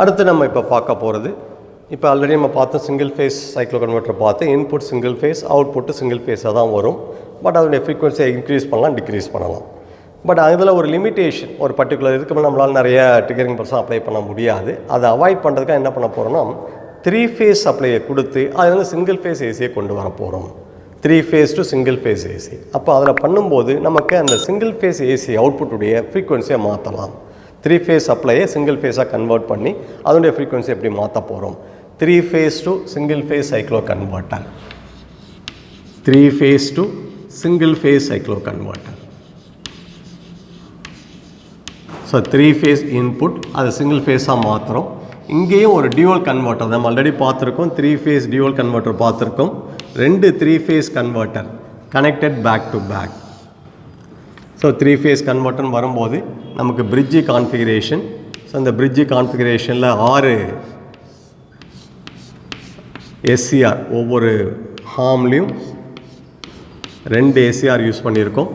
அடுத்து நம்ம இப்போ பார்க்க போகிறது, இப்போ ஆல்ரெடி நம்ம பார்த்தோம் சிங்கிள் ஃபேஸ் சைக்ளோ கன்வெர்ட்டர் பார்த்து input single phase, output single ஃபேஸாக தான் வரும். பட் அதனுடைய ஃப்ரீக்வன்சியை இன்க்ரீஸ் பண்ணலாம், டிக்ரீஸ் பண்ணலாம். பட் அதில் ஒரு லிமிட்டேஷன், ஒரு பர்டிகுலர் இதுக்கு மேலே நம்மளால் நிறைய ட்ரிகரிங் பர்சன் அப்ளை பண்ண முடியாது. அதை அவாய்ட் பண்ணுறதுக்காக என்ன பண்ண போகிறோம்னா 3 ஃபேஸ் சப்ளையை கொடுத்து அது வந்து சிங்கிள் ஃபேஸ் ஏசியை கொண்டு வர போகிறோம். 3 phase to single phase AC. அப்போ அதில் பண்ணும்போது நமக்கு அந்த சிங்கிள் ஃபேஸ் ஏசி அவுட்புட்டுடைய ஃப்ரீக்வன்சியை மாற்றலாம். 3 ஃபேஸ் சப்ளையை சிங்கிள் ஃபேஸாக கன்வெர்ட் பண்ணி அதனுடைய ஃப்ரீக்வன்சி எப்படி மாற்ற போகிறோம். 3 phase to single phase cyclo converter. 3 phase to single phase cyclo converter. So 3 phase input அதை சிங்கிள் ஃபேஸாக மாற்றுறோம். இங்கேயும் ஒரு டியூவல் கன்வெர்ட்டர் நம்ம ஆல்ரெடி பார்த்துருக்கோம். 3 ஃபேஸ் டியூவல் கன்வெர்ட்டர் பார்த்துருக்கோம். 2 3 phase converter connected back to back. So 3 phase கன்வெர்ட்டர்னு வரும்போது நமக்கு பிரிட்ஜி கான்ஃபிகரேஷன். ஸோ இந்த பிரிட்ஜி கான்ஃபிகரேஷனில் 6 எஸ்சிஆர், ஒவ்வொரு ஹார்ம்லேயும் 2 எஸ்சிஆர் யூஸ் பண்ணியிருக்கோம்.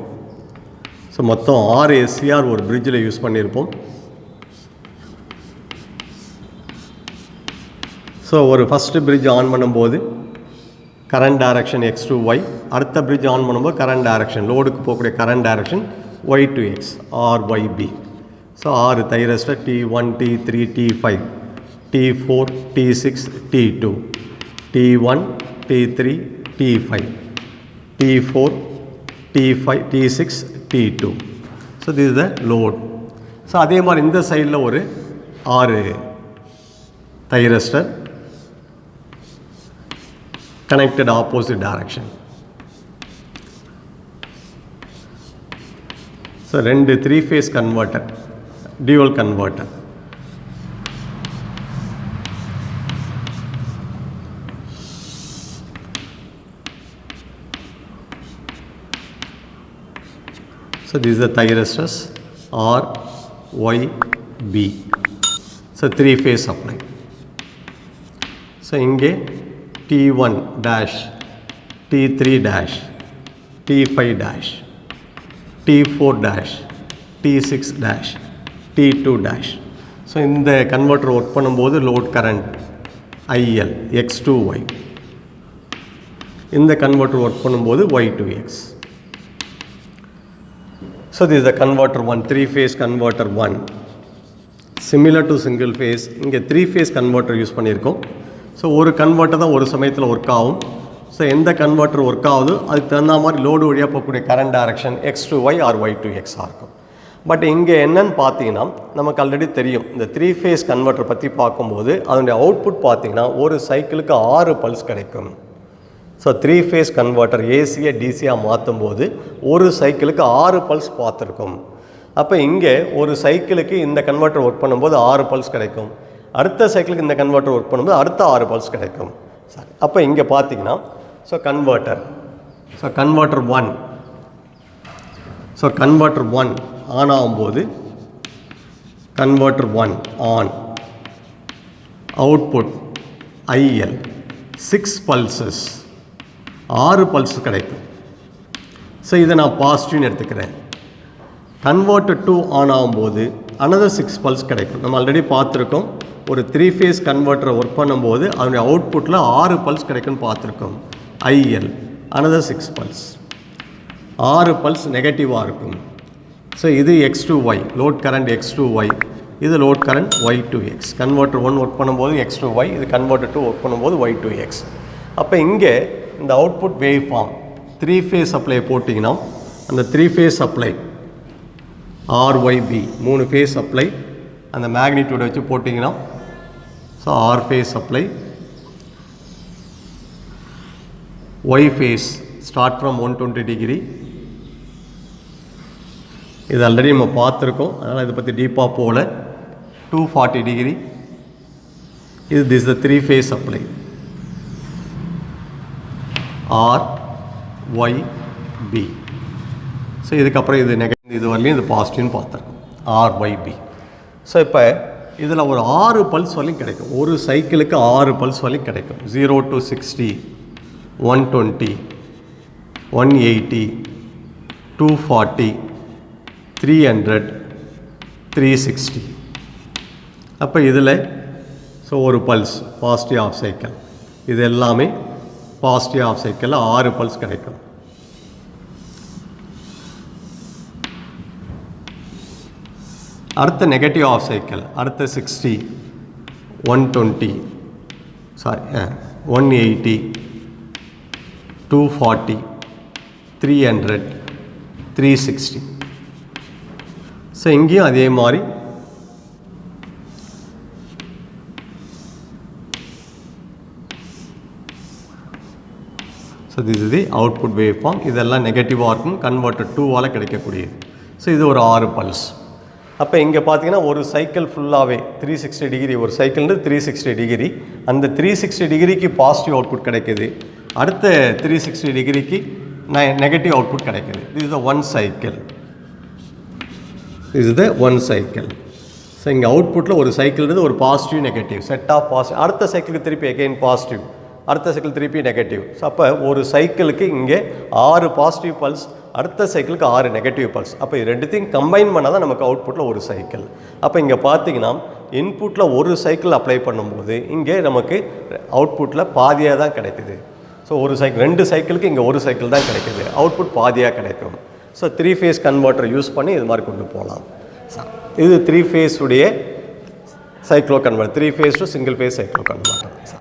ஸோ மொத்தம் 6 எஸ்சிஆர் ஒரு பிரிட்ஜில் யூஸ் பண்ணியிருப்போம். ஸோ ஒரு ஃபஸ்ட்டு பிரிட்ஜ் ஆன் பண்ணும்போது current direction x to y, அடுத்த பிரிட்ஜ் ஆன் பண்ணும்போது கரண்ட் டைரக்ஷன், லோடுக்கு போகக்கூடிய current direction y to x R Y B. So 6 thyristor T1 T3 T5 T4 T6 T2 T1 T3 T5 T4 T5 T6 T2. So this is the load. So அதே மாதிரி இந்த சைடில் ஒரு 6 தைரஸ்டர் connected opposite direction. So 2 3 phase converter, dual converter. So these are thyristors R, Y, B. So 3 phase supply. So inge T1 dash, T3 dash, T5 dash, T4 dash, T6 dash, T2 dash. So இந்த converter work பண்ணும்போது load current IL X to Y. இந்த converter work பண்ணும்போது Y to X. So this is the converter 1, 3 phase converter 1. Similar to single phase, இங்கே 3 phase converter use பண்ணியிருக்கோம். So ஒரு converter தான் ஒரு சமயத்தில் ஒர்க் ஆகும். ஸோ எந்த கன்வெர்ட்டர் ஒர்க் ஆகுது அதுக்கு தகுந்த மாதிரி லோடு வழியாக போகக்கூடிய current direction x to y R y to எக்ஸாக இருக்கும். பட் இங்கே என்னன்னு பார்த்தீங்கன்னா நமக்கு ஆல்ரெடி தெரியும், இந்த 3 ஃபேஸ் கன்வெர்ட்டர் பற்றி பார்க்கும்போது அதனுடைய அவுட்புட் பார்த்தீங்கன்னா ஒரு சைக்கிளுக்கு 6 பல்ஸ் கிடைக்கும். ஸோ 3 ஃபேஸ் கன்வெர்ட்டர் ஏசியை டிசியாக மாற்றும் போது ஒரு சைக்கிளுக்கு 6 பல்ஸ் பார்த்துருக்கும். அப்போ இங்கே ஒரு சைக்கிளுக்கு இந்த கன்வெர்ட்டர் ஒர்க் பண்ணும்போது 6 பல்ஸ் கிடைக்கும். அடுத்த சைக்கிளுக்கு இந்த கன்வெர்ட்டர் ஒர்க் பண்ணும்போது அடுத்த 6 பல்ஸ் கிடைக்கும். சரி, அப்போ இங்கே பார்த்தீங்கன்னா so converter 1, so converter 1 on ஆகும்போது converter 1 on, output IL 6 pulses, 6 pulse கிடைக்கும். ஸோ இதை நான் பாசிட்டிவ்னு எடுத்துக்கிறேன். கன்வெர்ட்டர் 2 ஆன் ஆகும்போது another 6 பல்ஸ் கிடைக்கும். நம்ம ஆல்ரெடி பார்த்துருக்கோம், ஒரு 3 ஃபேஸ் கன்வெர்ட்டரை ஒர்க் பண்ணும்போது அதனுடைய அவுட்புட்டில் 6 பல்ஸ் கிடைக்குன்னு பார்த்துருக்கோம். IL another 6 பல்ஸ், 6 பல்ஸ் நெகட்டிவாக இருக்கும். ஸோ இது X to Y, load current X to Y, இது load current Y to X. Converter 1 work பண்ணும்போது X to Y, இது கன்வெர்ட்டர் 2 ஒர்க் பண்ணும்போது Y to X. அப்போ இங்கே இந்த output waveform 3 phase supply போட்டிங்கன்னா அந்த 3 phase supply RYB 3 phase supply அந்த மேக்னிடியூடை வச்சு போட்டிங்கன்னா so R phase supply, Y phase start from 120 degree. இது ஆல்ரெடி நம்ம பார்த்துருக்கோம், அதனால் இதை பற்றி டீப்பாக போகல. 240 டிகிரி. இது this the 3 phase supply RYB. So இதுக்கப்புறம் இது நெகட்டிவ், இது வரலையும் இது பாசிட்டிவ்னு பார்த்துருக்கோம் RYB. ஸோ இப்போ இதில் ஒரு 6 பல்ஸ் வரலையும் கிடைக்கும். ஒரு சைக்கிளுக்கு 6 பல்ஸ் வரலையும் கிடைக்கும். 0 to 60, 120, 180, 240, 300, 360. அப்போ இதில் ஸோ ஒரு பல்ஸ் பாசிட்டிவ் ஆஃப் சைக்கிள். இது எல்லாமே பாசிட்டிவ் ஆஃப் சைக்கிளில் 6 பல்ஸ் கிடைக்கும். அடுத்த நெகட்டிவ் ஆஃப் சைக்கிள், அடுத்த 60, 120, 180, 240, 300, 360. ஸோ இங்கேயும் அதே மாதிரி so this is the output waveform. இதெல்லாம் நெகட்டிவாக இருக்கும், கன்வெர்ட்டர் 2வால் கிடைக்கக்கூடியது. ஸோ இது ஒரு 6 பல்ஸ். அப்போ இங்கே பார்த்தீங்கன்னா ஒரு சைக்கிள் ஃபுல்லாகவே 360 டிகிரி, ஒரு சைக்கிள்னு 360 டிகிரி, அந்த 360 டிகிரிக்கு பாசிட்டிவ் அவுட்புட் கிடைக்குது, அடுத்த 360 டிகிரிக்கு நெகட்டிவ் அவுட்புட் கிடைக்குது. This is the one cycle. This is the one cycle. So இங்கே அவுட்புட்டில் ஒரு சைக்கிள்ன்றது ஒரு positive negative set of positive, அடுத்த சைக்கிளுக்கு திருப்பி அகெயின் பாசிட்டிவ், அடுத்த சைக்கிள் திருப்பி நெகட்டிவ். ஸோ அப்போ ஒரு சைக்கிளுக்கு இங்கே 6 பாசிட்டிவ் பல்ஸ், அடுத்த சைக்கிளுக்கு 6 நெகட்டிவ் பல்ஸ். அப்போ இது ரெண்டுத்தையும் கம்பைன் பண்ணால் தான் நமக்கு அவுட்புட்டில் ஒரு சைக்கிள். அப்போ இங்கே பார்த்தீங்கன்னா இன்புட்டில் ஒரு சைக்கிள் அப்ளை பண்ணும்போது இங்கே நமக்கு அவுட்புட்டில் பாதியாக தான் கிடைக்குது. ஸோ ஒரு சைக்கிள், 2 சைக்கிளுக்கு இங்கே ஒரு சைக்கிள் தான் கிடைக்குது, அவுட்புட் பாதியாக கிடைக்கும். ஸோ 3 ஃபேஸ் கன்வெர்ட்டர் யூஸ் பண்ணி இது மாதிரி கொண்டு போகலாம். இது 3 ஃபேஸ் உடைய cycloconverter, 3 phase to single phase cyclo converter.